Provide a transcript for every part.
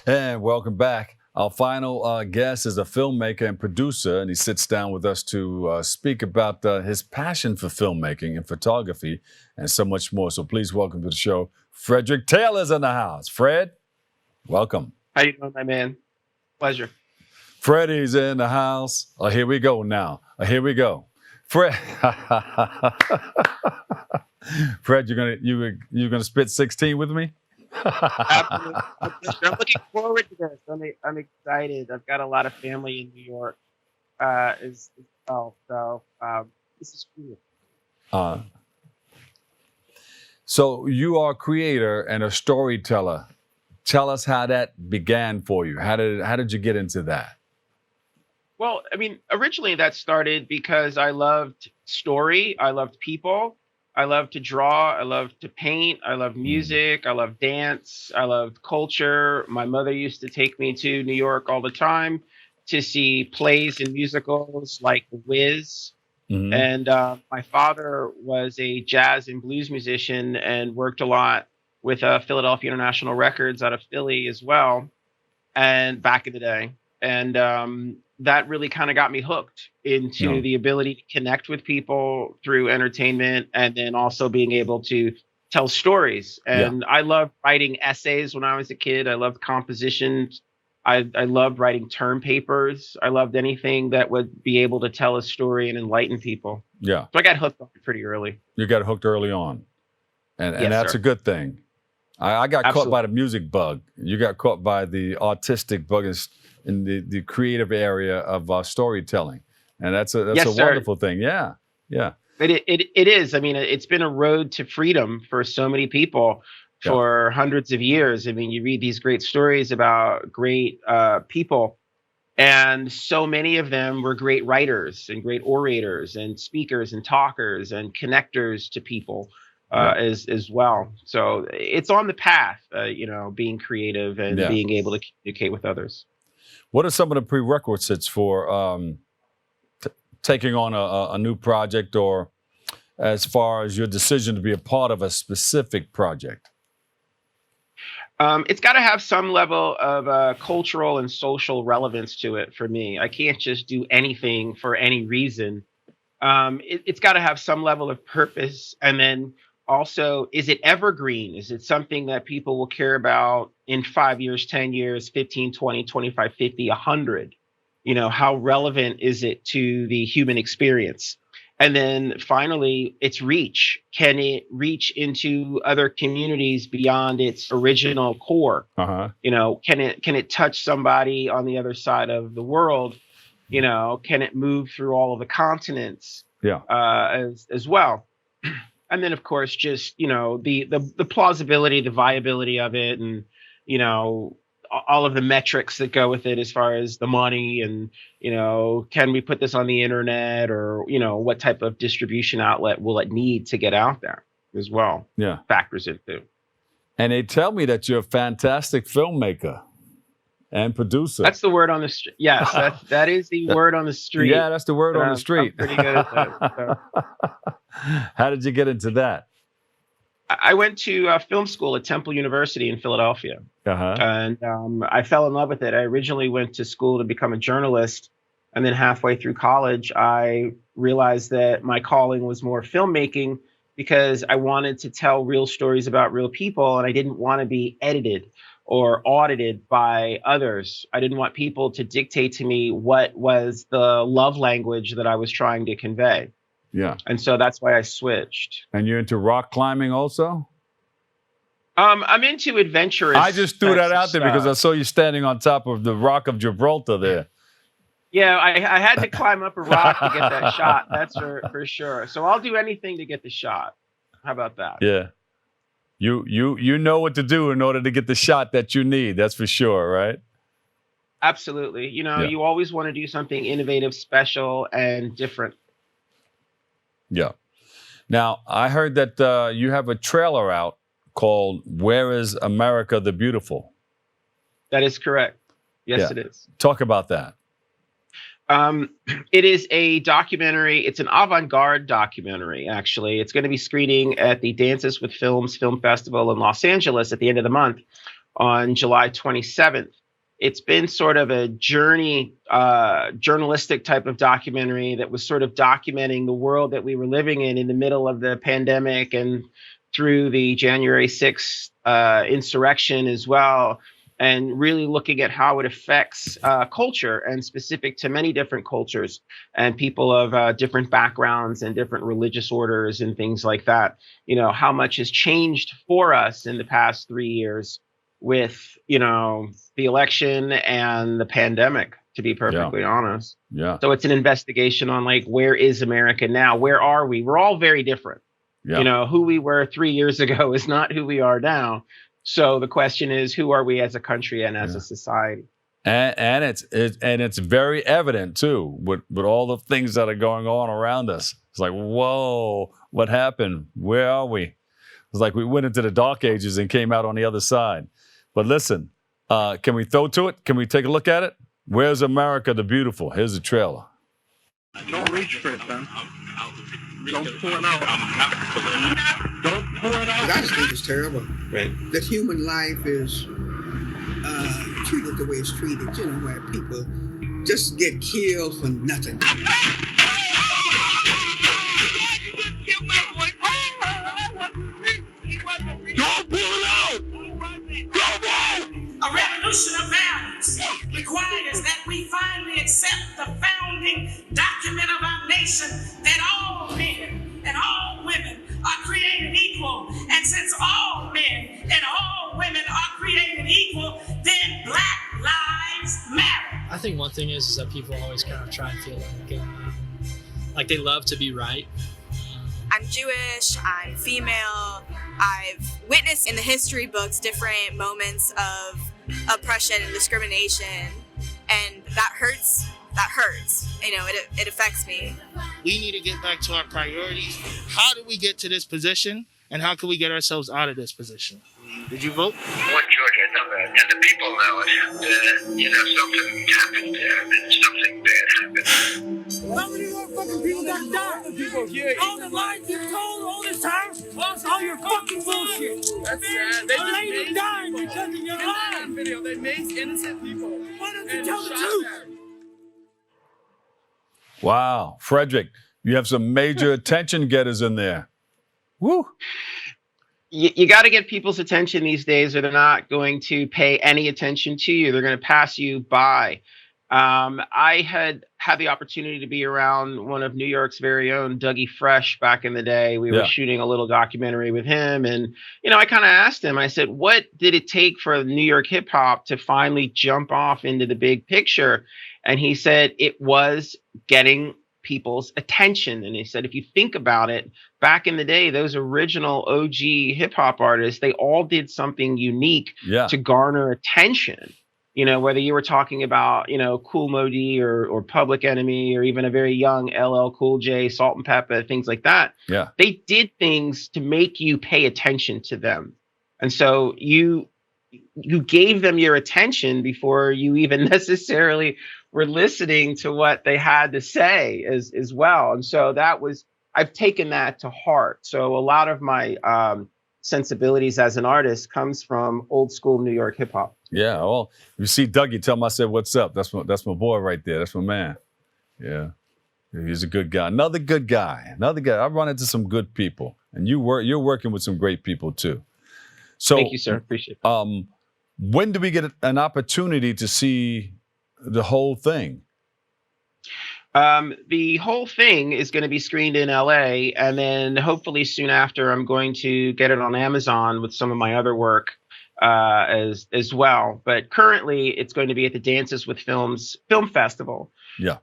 And welcome back. Our final guest is a filmmaker and producer, and he sits down with us to speak about his passion for filmmaking and photography and so much more. So please welcome to the show, Fredrick Taylor's in the house. Fred, welcome. How you doing, my man? Pleasure. Freddie's in the house. Oh, here we go now. Here we go. Fred, Fred, you're gonna spit 16 with me? Absolutely. I'm looking forward to this. I'm excited. I've got a lot of family in New York as well, so this is cool. So you are a creator and a storyteller. Tell us how that began for you. How did you get into that? Well, I mean, originally that started because I loved story. I loved people. I love to draw. I love to paint. I love music. I love dance. I love culture. My mother used to take me to New York all the time to see plays and musicals like The Wiz. Mm-hmm. And my father was a jazz and blues musician and worked a lot with Philadelphia International Records out of Philly as well, and back in the day. And that really kind of got me hooked into the ability to connect with people through entertainment, and then also being able to tell stories. And I loved writing essays when I was a kid. I loved compositions. I loved writing term papers. I loved anything that would be able to tell a story and enlighten people. Yeah. So I got hooked on it pretty early. You got hooked early on. And yes, that's sir. a good thing. I got Absolutely. caught by the music bug. You got caught by the artistic bug in the creative area of storytelling. And that's a wonderful thing. Yeah. Yeah. It is. I mean, it's been a road to freedom for so many people for hundreds of years. I mean, you read these great stories about great people, and so many of them were great writers and great orators and speakers and talkers and connectors to people as well. So it's on the path, being creative and being able to communicate with others. What are some of the prerequisites for taking on a new project, or as far as your decision to be a part of a specific project? It's got to have some level of cultural and social relevance to it for me. I can't just do anything for any reason. It's got to have some level of purpose. And then also, is it evergreen? Is it something that people will care about in 5 years, 10 years, 15, 20, 25, 50, 100? How relevant is it to the human experience? And then finally, its reach. Can it reach into other communities beyond its original core? Uh-huh. Can it touch somebody on the other side of the world? Can it move through all of the continents? As well? And then, of course, just the plausibility, the viability of it, and all of the metrics that go with it as far as the money and, can we put this on the internet, or, what type of distribution outlet will it need to get out there as well? Yeah. Factors into. And they tell me that you're a fantastic filmmaker and producer. That's the word on the street. Yes, that is the word on the street. Yeah, that's the word on the street. I'm pretty good at that. So. How did you get into that? I went to film school at Temple University in Philadelphia. Uh-huh. And I fell in love with it. I originally went to school to become a journalist. And then halfway through college, I realized that my calling was more filmmaking, because I wanted to tell real stories about real people. And I didn't want to be edited or audited by others. I didn't want people to dictate to me what was the love language that I was trying to convey. Yeah. And so that's why I switched. And you're into rock climbing also? I'm into adventurous. I just threw that out there because I saw you standing on top of the Rock of Gibraltar there. Yeah, I had to climb up a rock to get that shot. That's for sure. So I'll do anything to get the shot. How about that? Yeah. You know what to do in order to get the shot that you need. That's for sure, right? Absolutely. You always want to do something innovative, special, and different. Yeah. Now, I heard that you have a trailer out called Where is America the Beautiful? That is correct. Yes, it is. Talk about that. It is a documentary. It's an avant-garde documentary, actually. It's going to be screening at the Dances with Films Film Festival in Los Angeles at the end of the month. on July 27th. It's been sort of a journey, journalistic type of documentary that was sort of documenting the world that we were living in the middle of the pandemic and through the January 6th insurrection as well, and really looking at how it affects culture, and specific to many different cultures and people of different backgrounds and different religious orders and things like that. You know, how much has changed for us in the past 3 years with, you know, the election and the pandemic, to be perfectly honest. Yeah. So it's an investigation on, like, where is America now? Where are we? We're all very different. Yeah. You know, who we were 3 years ago is not who we are now. So the question is, who are we as a country and as a society? And it's very evident too with all the things that are going on around us. It's like, whoa, what happened? Where are we? It's like we went into the dark ages and came out on the other side. But listen, can we throw to it? Can we take a look at it? Where's America the Beautiful? Here's the trailer. Don't reach for it, son. Don't pour it out. Don't pour it out. I just think it's terrible. Right. That human life is treated the way it's treated, you know, where people just get killed for nothing. Don't pull it out! A revolution of values requires that we finally accept the founding document of our nation, that all men and all women are created equal. And since all men and all women are created equal, then Black lives matter. I think one thing is that people always kind of try and feel like they love to be right. I'm Jewish, I'm female. I've witnessed in the history books different moments of oppression and discrimination, and that hurts. That hurts. You know, it affects me. We need to get back to our priorities. How did we get to this position, and how can we get ourselves out of this position? Did you vote? I want Georgia to know that, and the people know it. You know, something happened there, and something bad happened. How many more fucking people got to die? People here. All the lies you've told all this time, plus all your fucking bullshit. That's sad. They A lady just dying people. because of your In lies. that video, they maced innocent people. Why don't you and tell the shot truth? them. Wow, Fredrick, you have some major attention getters in there. Woo! You got to get people's attention these days, or they're not going to pay any attention to you. They're going to pass you by. I had the opportunity to be around one of New York's very own Dougie Fresh back in the day. We were shooting a little documentary with him. And, you know, I kind of asked him, I said, what did it take for New York hip hop to finally jump off into the big picture? And he said it was getting people's attention. And he said, if you think about it, back in the day, those original OG hip hop artists, they all did something unique to garner attention. You know, whether you were talking about, you know, Kool Moe Dee or Public Enemy, or even a very young LL Cool J, Salt and Pepper, things like that. Yeah. They did things to make you pay attention to them. And so you gave them your attention before you even necessarily were listening to what they had to say as well. And so I've taken that to heart. So a lot of my sensibilities as an artist comes from old school New York hip hop. Yeah, well, you see Dougie, tell him I said, what's up? That's my boy right there. That's my man. Yeah, he's a good guy. Another good guy. I run into some good people, and you're working with some great people too. So thank you, sir. Appreciate it. When do we get an opportunity to see the whole thing? The whole thing is going to be screened in LA, and then hopefully soon after, I'm going to get it on Amazon with some of my other work as well. But currently, it's going to be at the Dances with Films Film Festival. Yeah.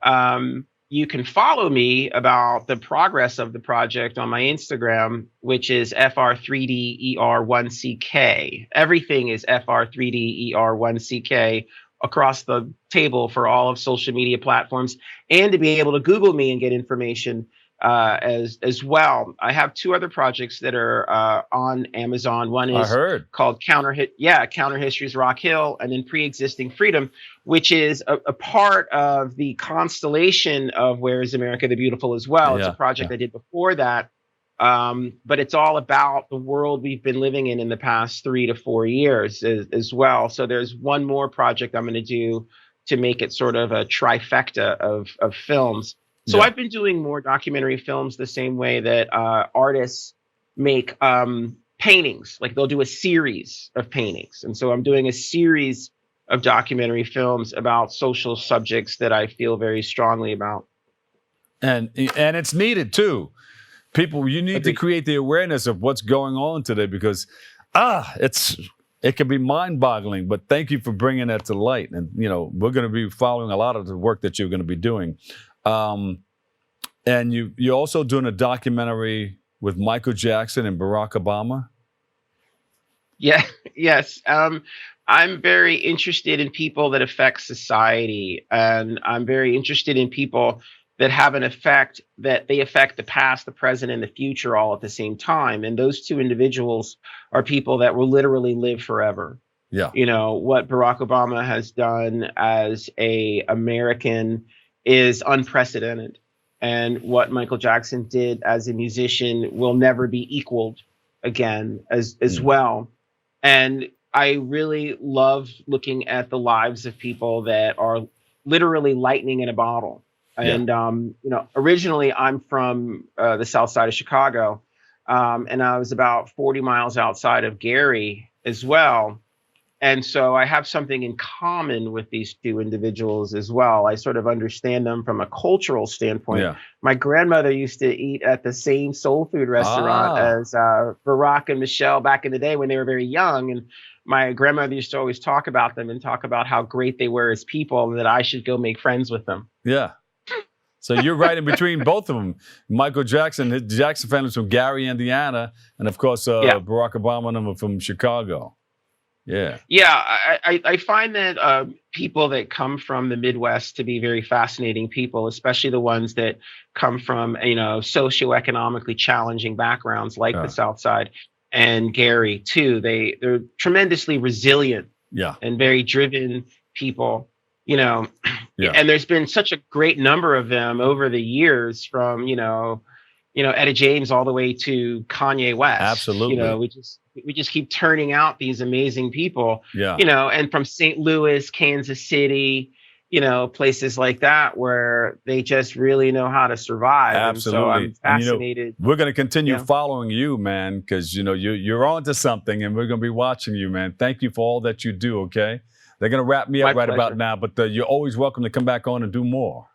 You can follow me about the progress of the project on my Instagram, which is Fr3der1ck. Everything is Fr3der1ck across the table for all of social media platforms, and to be able to Google me and get information as well. I have two other projects that are on Amazon. One is called Counter History's Rock Hill, and then Pre-Existing Freedom, which is a part of the constellation of Where is America the Beautiful as well. It's a project I did before that But it's all about the world we've been living in the past 3 to 4 years as well. So there's one more project I'm going to do to make it sort of a trifecta of films. So Yeah. I've been doing more documentary films the same way that artists make paintings. Like they'll do a series of paintings. And so I'm doing a series of documentary films about social subjects that I feel very strongly about. And it's needed too. People, you need to create the awareness of what's going on today because it can be mind-boggling. But thank you for bringing that to light. And we're going to be following a lot of the work that you're going to be doing. And you're also doing a documentary with Michael Jackson and Barack Obama. Yeah. Yes. I'm very interested in people that affect society, and I'm very interested in people that have an effect, that they affect the past, the present, and the future all at the same time. And those two individuals are people that will literally live forever. Yeah. What Barack Obama has done as a American is unprecedented. And what Michael Jackson did as a musician will never be equaled again as well. And I really love looking at the lives of people that are literally lightning in a bottle. And, originally I'm from the south side of Chicago, and I was about 40 miles outside of Gary as well. And so I have something in common with these two individuals as well. I sort of understand them from a cultural standpoint. Yeah. My grandmother used to eat at the same soul food restaurant as Barack and Michelle back in the day when they were very young. And my grandmother used to always talk about them and talk about how great they were as people and that I should go make friends with them. Yeah. So you're right in between both of them. Michael Jackson, his Jackson family's from Gary, Indiana. And of course, Barack Obama and them are from Chicago. Yeah. Yeah, I find that people that come from the Midwest to be very fascinating people, especially the ones that come from, socioeconomically challenging backgrounds like the South Side and Gary too. They're tremendously resilient and very driven people, and there's been such a great number of them over the years from, Etta James all the way to Kanye West. Absolutely. We just keep turning out these amazing people, Yeah. And from St. Louis, Kansas City, places like that where they just really know how to survive. Absolutely. And so I'm fascinated. We're going to continue following you, man, because, you're on to something and we're going to be watching you, man. Thank you for all that you do, okay? They're going to wrap me up right about now, but you're always welcome to come back on and do more.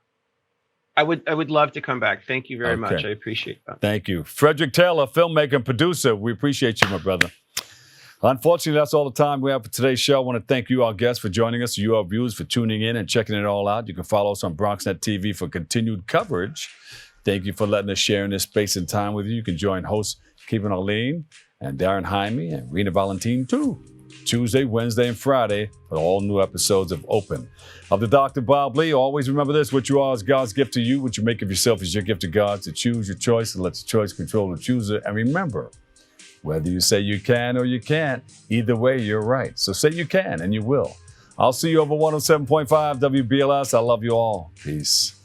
I would love to come back. Thank you very much. I appreciate that. Thank you. Fredrick Taylor, filmmaker and producer. We appreciate you, my brother. Unfortunately, that's all the time we have for today's show. I want to thank you, our guests, for joining us, you, our viewers, for tuning in and checking it all out. You can follow us on BronxNet TV for continued coverage. Thank you for letting us share in this space and time with you. You can join hosts Kevin Arlene and Darren Jaime and Rena Valentine, too. Tuesday, Wednesday, and Friday for all new episodes of Open. Of the Dr. Bob Lee, always remember this: what you are is God's gift to you. What you make of yourself is your gift to God. So choose your choice and let your choice control the chooser. And remember, whether you say you can or you can't, either way, you're right. So say you can and you will. I'll see you over 107.5 WBLS. I love you all. Peace.